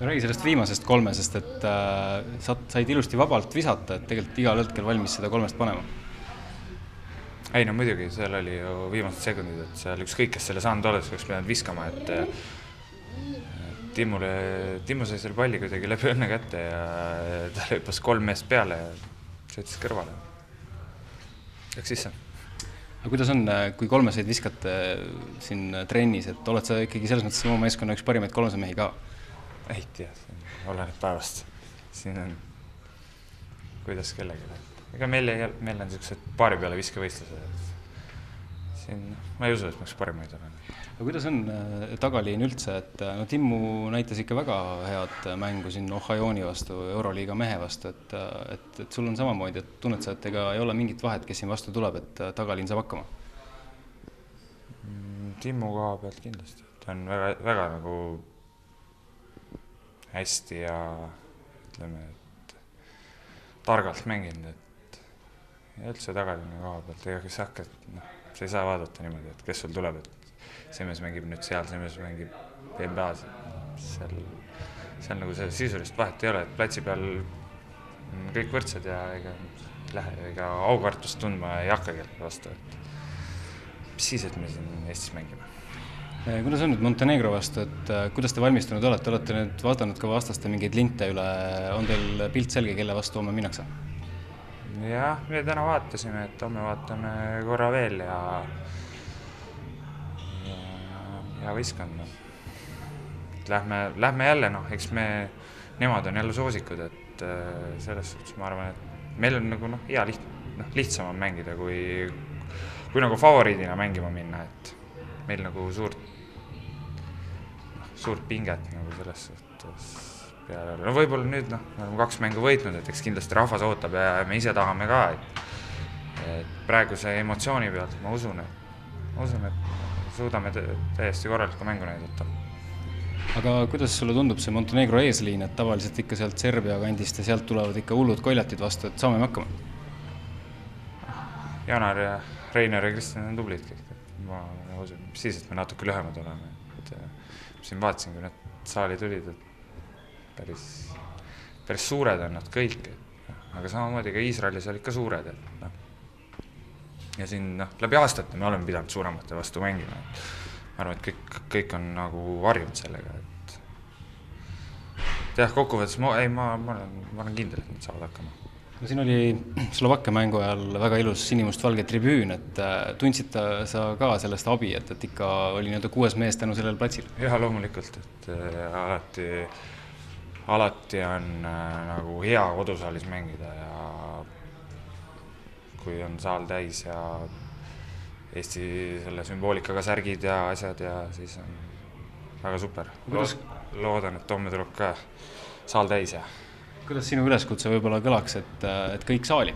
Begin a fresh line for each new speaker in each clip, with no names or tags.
Räägi sellest viimasest kolme, sest et said ilusti vabalt visata, et tegelikult igal hetkel valmis seda kolmest panema.
Ei no muidugi, seal oli ju viimased sekundid, et seal ükskõik, kes selle saanud olles, oleks pidanud viskama, et Timmu sai selle palli kuidagi läbi õnne kätte ja ta lõipas 3 meest peale ja sõitis kõrvale. Läks sisse.
Aga kuidas on, kui kolmeseid viskate siin trennis, et oled sa ikkagi selles mõttes oma meeskonna üks parimaid kolmesemehi ka?
Ei tea, oleneb päevast. Siin on kuidas kellegi. Ega meil on niisugused paari peale viskevõistlused. Siin ma ei usu, et ma üks parimaid olen.
Aga kuidas on tagaliin üldse, et no Timmu näitas ikka väga head mängu siin Ohhajooni vastu, Euroliiga mehe vastu, et sul on samamoodi, et tunned sa, et ega ei ole mingit vahet, kes siin vastu tuleb, et tagaliin saab hakkama?
Timmu koha pealt kindlasti. Ta on väga, väga nagu hästi ja ütleme, et targalt mänginud, ja üldse tagaliini koha pealt, ega kes hakkad, sa ei saa vaadata niimoodi, et kes sul tuleb, et see mees mängib nüüd seal, see mees mängib NBA-s, seal nagu see sisulist vahet ei ole, et platsi peal kõik võrdsed ja ega aukartust tundma ei hakka kellegi vastu, et siis, et me siin Eestis mängime.
Kuidas on nüüd Montenegro vastu, et kuidas te valmistunud olete? Olete nüüd vaadanud ka vastaste mingeid linte üle, on teil pilt selge, kelle vastu homme minnakse?
Jah, me täna vaatasime, et homme vaatame korra veel ja viskanud. Lähme jälle, eks nemad on jälle soosikud, et selles suhtes ma arvan, et meil on nagu hea lihtsam on mängida, kui nagu favoriidina mängima minna, et meil nagu suurt pinget nagu selles suhtes peale. No võib-olla nüüd me oleme 2 mängu võitnud, et eks kindlasti rahvas ootab ja me ise tahame ka, et praeguse emotsiooni pealt ma usun, et suudame täiesti korralikku mängu näidata.
Aga kuidas sulle tundub see Montenegro eesliin, et tavaliselt ikka sealt Serbia kandist ja sealt tulevad ikka hullud koljatid vastu, et saame me hakkama?
Janar ja Reiner ja Kristjan on tublid kõik. Ma usun, siis, et me natuke lühemad oleme. Siin vaatasin, kui need saali tulid, et päris suured on nad kõik. Aga samamoodi ka Iisraelis olid ka suured. Ja siin läbi aastate me oleme pidanud suuremate vastu mängima. Ma arvan, et kõik on nagu harjunud sellega. Jah, kokkuvõttes ma olen kindel, et nad saavad hakkama.
No siin oli Slovakkia mängu ajal väga ilus sinimustvalge tribüün, et tundsid sa ka sellest abi, et ikka oli 6 mees tänu sellel platsil?
Jah, loomulikult, et alati on nagu hea kodusaalis mängida ja kui on saal täis ja Eesti selle sümboolikaga särgid ja asjad ja siis on väga super. Loodan, et homme tuleb ka saal täis ja
kuidas sinu üleskutse võib-olla kõlaks, et kõik saali?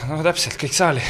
No täpselt, kõik saali.